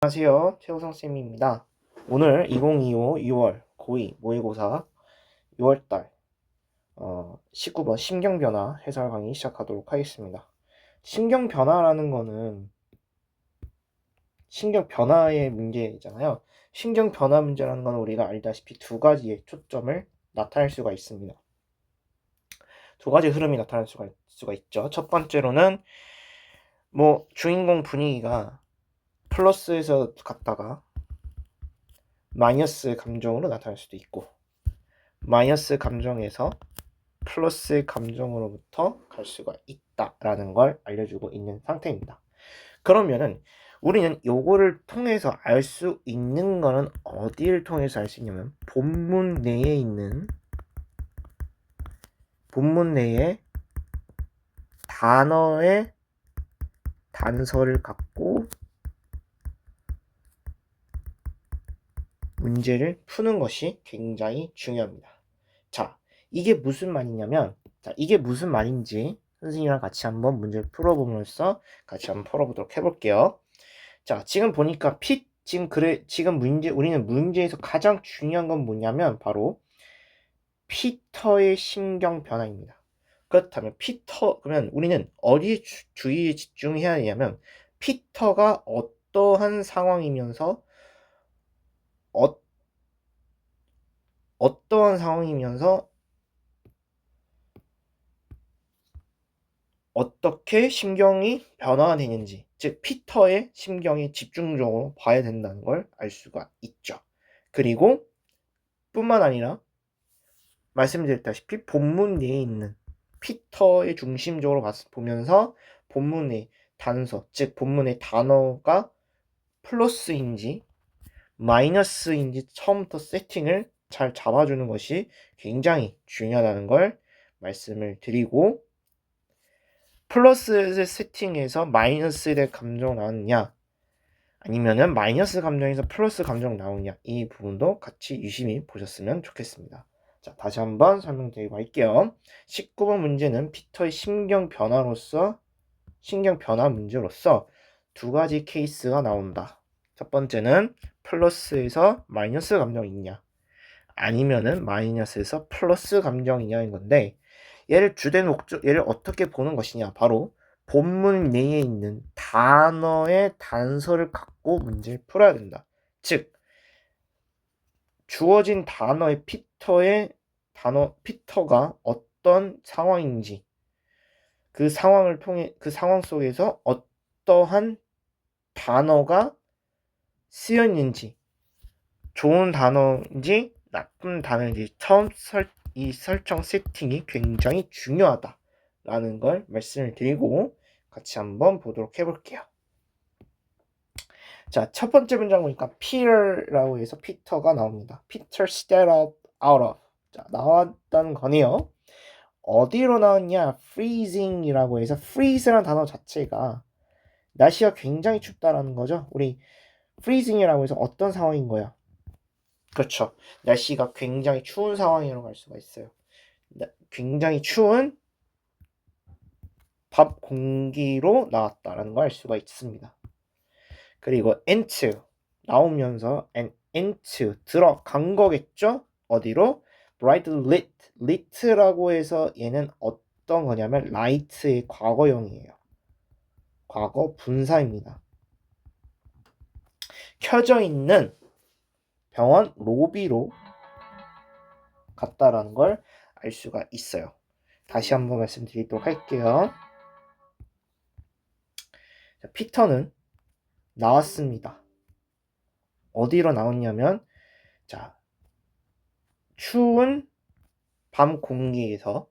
안녕하세요. 최우성쌤입니다. 오늘 2025 6월 고2 모의고사 6월달 19번 심경변화 해설 강의 시작하도록 하겠습니다. 심경변화라는 거는 신경변화의 문제잖아요. 신경변화 문제라는 건 우리가 알다시피 두 가지의 초점을 나타낼 수가 있습니다. 두 가지 흐름이 나타날 수가 있죠. 첫 번째로는 주인공 분위기가 플러스에서 갔다가 마이너스 감정으로 나타날 수도 있고, 마이너스 감정에서 플러스 감정으로부터 갈 수가 있다라는 걸 알려주고 있는 상태입니다. 그러면은 우리는 요거를 통해서 알 수 있는 거는 어디를 통해서 알 수 있냐면 본문 내에 있는 단어의 단서를 갖고 문제를 푸는 것이 굉장히 중요합니다. 자, 이게 무슨 말이냐면, 이게 무슨 말인지 선생님이랑 같이 한번 문제를 풀어보면서 같이 한번 풀어보도록 해볼게요. 자, 지금 보니까 우리는 문제에서 가장 중요한 건 뭐냐면 바로 피터의 신경 변화입니다. 그렇다면 그러면 우리는 어디에 주의에 집중해야 하냐면 피터가 어떠한 상황이면서 어떠한 상황이면서 어떻게 심경이 변화가 되는지, 즉 피터의 심경이 집중적으로 봐야 된다는 걸 알 수가 있죠. 그리고 뿐만 아니라 말씀드렸다시피 본문 내에 있는 피터의 중심적으로 보면서 본문의 단서, 즉 본문의 단어가 플러스인지 마이너스인지 처음부터 세팅을 잘 잡아주는 것이 굉장히 중요하다는 걸 말씀을 드리고, 플러스의 세팅에서 마이너스의 감정 나오느냐 아니면은 마이너스 감정에서 플러스 감정 나오느냐, 이 부분도 같이 유심히 보셨으면 좋겠습니다. 자, 다시 한번 설명드리고 할게요. 19번 문제는 피터의 신경 변화 문제로서 두 가지 케이스가 나온다. 첫 번째는 플러스에서 마이너스 감정이 있냐 아니면은 마이너스에서 플러스 감정이냐인 건데, 얘를 어떻게 보는 것이냐, 바로 본문 내에 있는 단어의 단서를 갖고 문제를 풀어야 된다. 즉 주어진 단어의 피터가 어떤 상황인지, 그 상황 속에서 어떠한 단어가 쓰였는지, 좋은 단어인지 나쁜 단어인지 이 설정 세팅이 굉장히 중요하다라는 걸 말씀을 드리고 같이 한번 보도록 해볼게요. 자, 첫 번째 문장 보니까 Peter라고 해서 피터가 나옵니다. Peter stepped out of. 자, 나왔다는 거네요. 어디로 나왔냐? freezing이라고 해서 freeze라는 단어 자체가 날씨가 굉장히 춥다라는 거죠. 우리 freezing이라고 해서 어떤 상황인 거야? 그렇죠. 날씨가 굉장히 추운 상황이라고 할 수가 있어요. 굉장히 추운 밤 공기로 나왔다라는 걸 알 수가 있습니다. 그리고 into 나오면서 into 들어간 거겠죠? 어디로? bright lit라고 해서 얘는 어떤 거냐면 light의 과거형이에요. 과거 분사입니다. 켜져 있는 병원 로비로 갔다라는 걸 알 수가 있어요. 다시 한번 말씀드리도록 할게요. 자, 피터는 나왔습니다. 어디로 나왔냐면, 자, 추운 밤 공기에서,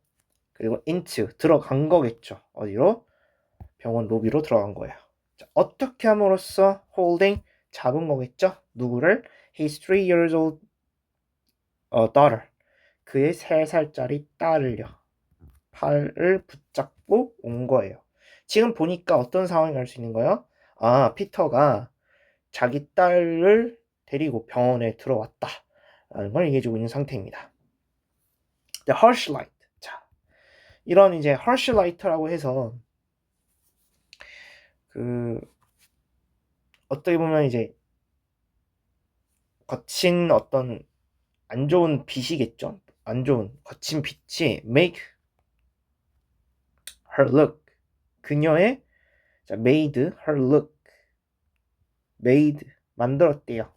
그리고 into 들어간 거겠죠. 어디로? 병원 로비로 들어간 거예요. 자, 어떻게 함으로써 holding 잡은 거겠죠. 누구를? His 3 years old daughter, 그의 3살짜리 딸을요. 팔을 붙잡고 온 거예요. 지금 보니까 어떤 상황이 날 수 있는 거예요? 아, 피터가 자기 딸을 데리고 병원에 들어왔다 라는 걸 얘기해주고 있는 상태입니다. The harsh light. 자, 이런 이제 harsh light라고 해서 어떻게 보면 이제 거친 어떤 안 좋은 빛이겠죠. 안 좋은 거친 빛이 make her look 그녀의 자, made her look made 만들었대요.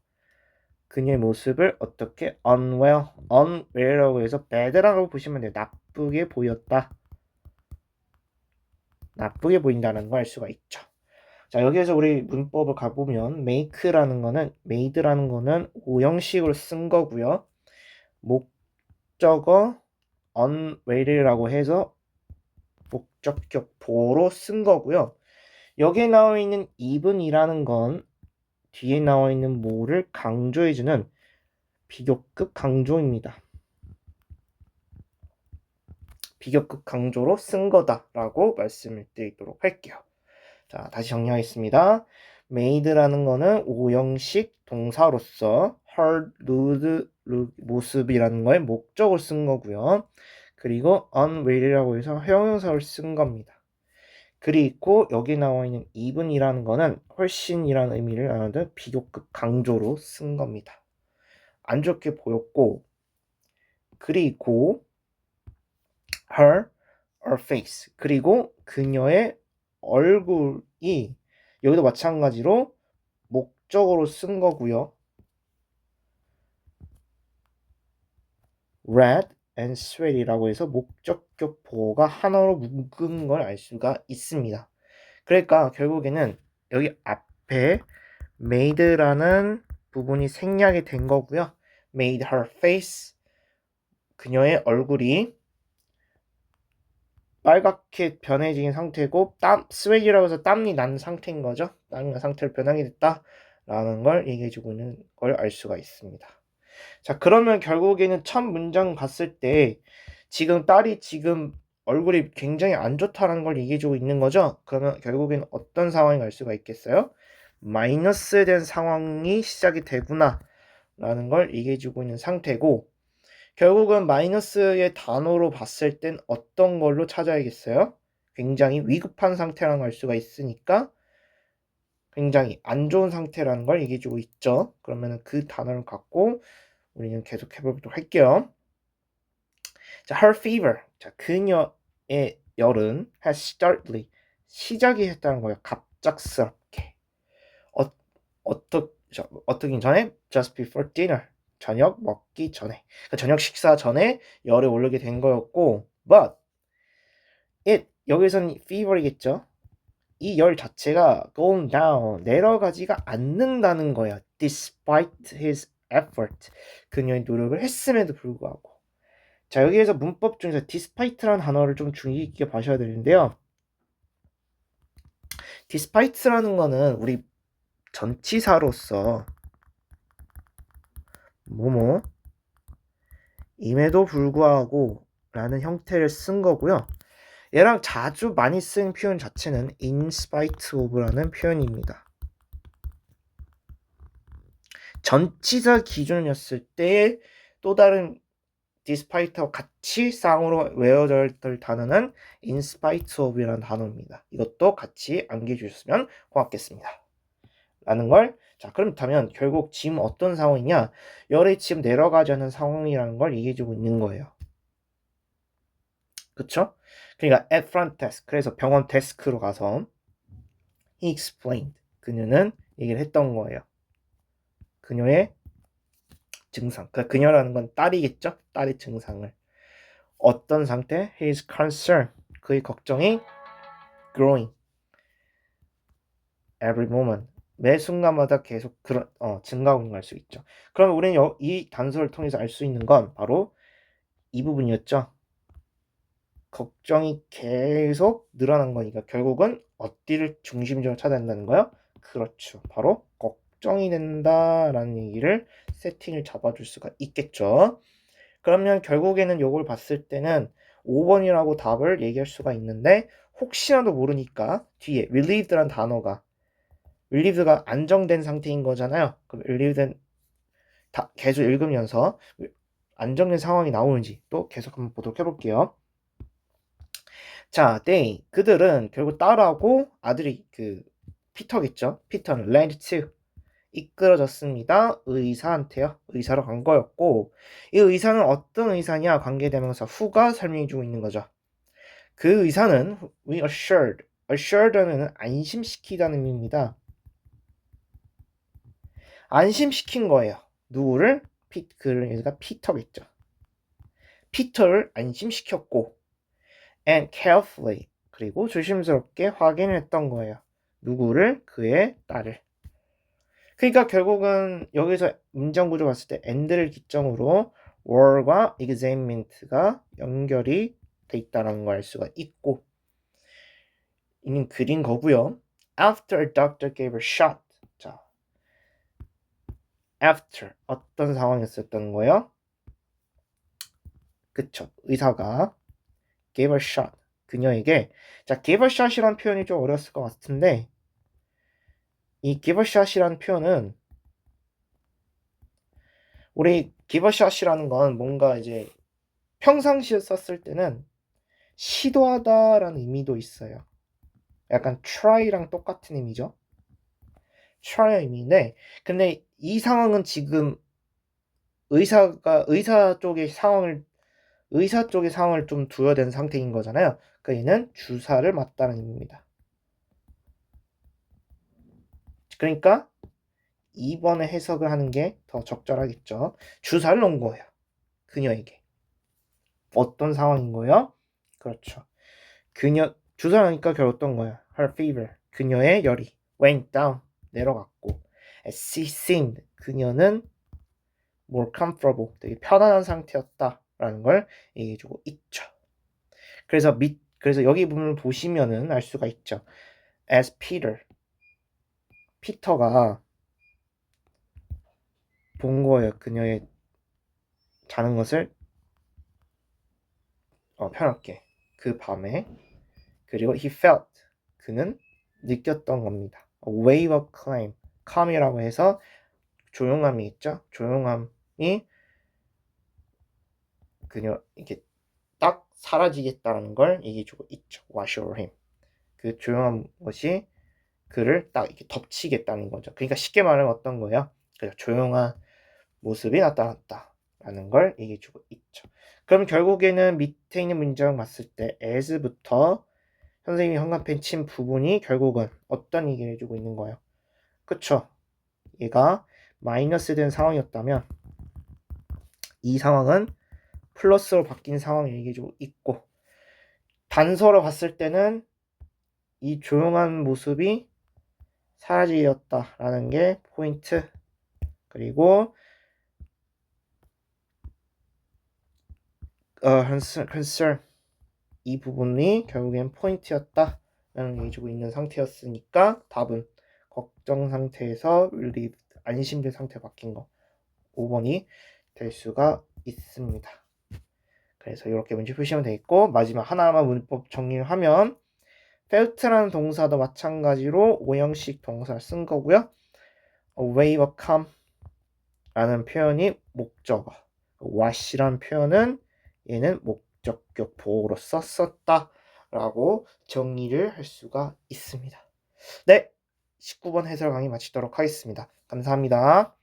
그녀의 모습을 어떻게 unwell라고 해서 bad라고 보시면 돼요. 나쁘게 보였다. 나쁘게 보인다는 걸 알 수가 있죠. 자, 여기에서 우리 문법을 가보면 make라는 거는 made라는 거는 오형식으로 쓴 거고요. 목적어 unwell이라고 해서 목적격 보로 쓴 거고요. 여기에 나와 있는 even이라는 건 뒤에 나와 있는 뭐를 강조해주는 비교급 강조입니다. 비교급 강조로 쓴 거다라고 말씀을 드리도록 할게요. 자, 다시 정리하겠습니다. made라는 거는 오형식 동사로서 her 모습이라는 거에 목적을 쓴 거고요. 그리고 unwell이라고 해서 형용사를 쓴 겁니다. 그리고 여기 나와 있는 even이라는 거는 훨씬이라는 의미를 나누는 비교급 강조로 쓴 겁니다. 안 좋게 보였고, 그리고 her face 그리고 그녀의 얼굴이 여기도 마찬가지로 목적으로 쓴 거고요. red and sweat이라고 해서 목적격 보호가 하나로 묶은 걸 알 수가 있습니다. 그러니까 결국에는 여기 앞에 made라는 부분이 생략이 된 거고요. made her face 그녀의 얼굴이 빨갛게 변해진 상태고 스웨이라고 해서 땀이 난 상태인 거죠. 땀이 난 상태로 변하게 됐다라는 걸 얘기해주고 있는 걸 알 수가 있습니다. 자, 그러면 결국에는 첫 문장 봤을 때 지금 딸이 지금 얼굴이 굉장히 안 좋다라는 걸 얘기해주고 있는 거죠. 그러면 결국에는 어떤 상황이 갈 수가 있겠어요? 마이너스 된 상황이 시작이 되구나 라는 걸 얘기해주고 있는 상태고 결국은 마이너스의 단어로 봤을 땐 어떤 걸로 찾아야겠어요? 굉장히 위급한 상태라는 걸 알 수가 있으니까 굉장히 안 좋은 상태라는 걸 얘기해주고 있죠. 그러면 그 단어를 갖고 우리는 계속 해보도록 할게요. 자, her fever. 자, 그녀의 열은 has startly 시작이 했다는 거예요. 갑작스럽게. 어떻게 전에? Just before dinner. 저녁 먹기 전에. 그러니까 저녁 식사 전에 열이 오르게 된 거였고, but it 여기서는 fever이겠죠. 이 열 자체가 going down 내려가지가 않는다는 거예요. Despite his effort. 그녀의 노력을 했음에도 불구하고. 자, 여기에서 문법 중에서 despite라는 단어를 좀 주의 깊게 봐셔야 되는데요. despite라는 거는 우리 전치사로서 뭐뭐 임에도 불구하고 라는 형태를 쓴 거고요. 얘랑 자주 많이 쓰는 표현 자체는 in spite of라는 표현입니다. 전치사 기준이었을 때 또 다른 despite하고 같이 쌍으로 외워져야 될 단어는 in spite of이라는 단어입니다. 이것도 같이 암기해 주셨으면 고맙겠습니다. 라는 걸 자, 그렇다면 결국 지금 어떤 상황이냐? 열이 지금 내려가지 않는 상황이라는 걸 얘기해주고 있는 거예요. 그쵸? 그러니까 at front desk 그래서 병원 데스크로 가서 he explained 그녀는 얘기를 했던 거예요. 그녀의 증상. 그러니까 그녀라는 건 딸이겠죠? 딸의 증상을. 어떤 상태? His concern. 그의 걱정이 growing. Every moment. 매 순간마다 계속 증가하고 있는 걸 알 수 있죠. 그러면 우리는 이 단서를 통해서 알 수 있는 건 바로 이 부분이었죠. 걱정이 계속 늘어난 거니까 결국은 어디를 중심적으로 찾아야 된다는 거예요? 그렇죠. 바로 걱정이 된다라는 얘기를 세팅을 잡아줄 수가 있겠죠. 그러면 결국에는 요걸 봤을 때는 5번이라고 답을 얘기할 수가 있는데 혹시라도 모르니까 뒤에 relieved라는 단어가 relieved가 안정된 상태인 거잖아요. 그럼 relieved는 계속 읽으면서 안정된 상황이 나오는지 또 계속 한번 보도록 해볼게요. 자, 그들은 결국 딸하고 아들이 피터겠죠. 피터는 lent to 이끌어졌습니다. 의사한테요. 의사로 간 거였고 이 의사는 어떤 의사냐 관계대명사 who가 설명해주고 있는 거죠. 그 의사는 we assured는 안심시키다는 의미입니다. 안심시킨 거예요. 누구를? 그러니까 피터겠죠. 피터를 안심시켰고 and carefully 그리고 조심스럽게 확인을 했던 거예요. 누구를? 그의 딸을. 그러니까 결국은 여기서 문장구조 봤을 때 and를 기점으로 were과 examined가 연결이 돼 있다는 걸 알 수가 있고 이는 그린 거고요. After a doctor gave a shot. 자, after 어떤 상황이었었던 거예요? 그쵸. 의사가 gave a shot. 그녀에게 자, give a shot이라는 표현이 좀 어려웠을 것 같은데 이 give a shot이라는 표현은 우리 give a shot이라는 건 뭔가 이제 평상시에 썼을 때는 시도하다라는 의미도 있어요. 약간 try랑 똑같은 의미죠. try의 의미인데 근데 이 상황은 지금 의사 쪽의 상황을 좀 두어낸 상태인 거잖아요. 그러니까 얘는 주사를 맞다는 의미입니다. 그러니까 2번에 해석을 하는 게 더 적절하겠죠. 주사를 놓은 거예요. 그녀에게. 어떤 상황인 거예요? 그렇죠. 주사를 하니까 결국 어떤 거예요? Her fever. 그녀의 열이 went down. 내려갔고 as she seemed. 그녀는 more comfortable. 되게 편안한 상태였다라는 걸 얘기해주고 있죠. 그래서 여기 부분을 보시면은 알 수가 있죠. As Peter. 피터가 본 거예요. 그녀의 자는 것을 편하게 그 밤에 그리고 he felt 그는 느꼈던 겁니다. A wave of calm이라고 해서 조용함이 있죠. 조용함이 그녀 이렇게 딱 사라지겠다는 걸 얘기해주고 있죠. Wash him. 그 조용한 것이 그를 딱 이렇게 덮치겠다는 거죠. 그러니까 쉽게 말하면 어떤 거예요? 그래서 조용한 모습이 나타났다라는 걸 얘기해주고 있죠. 그럼 결국에는 밑에 있는 문장 봤을 때 as부터 선생님이 현관펜 친 부분이 결국은 어떤 얘기를 해주고 있는 거예요? 그쵸? 얘가 마이너스 된 상황이었다면 이 상황은 플러스로 바뀐 상황을 얘기해주고 있고 단서로 봤을 때는 이 조용한 모습이 사라지었다라는 게 포인트. 그리고 concern 이 부분이 결국엔 포인트였다라는 얘기해주고 있는 상태였으니까 답은 걱정 상태에서 relieved 안심된 상태로 바뀐 거 5번이 될 수가 있습니다. 그래서 이렇게 문제 표시하면 되겠고 마지막 하나만 문법 정리를 하면 felt라는 동사도 마찬가지로 5형식 동사를 쓴 거고요. A wave of calm 라는 표현이 목적어, wash라는 표현은 얘는 목적격 보호로 썼었다 라고 정리를 할 수가 있습니다. 네, 19번 해설 강의 마치도록 하겠습니다. 감사합니다.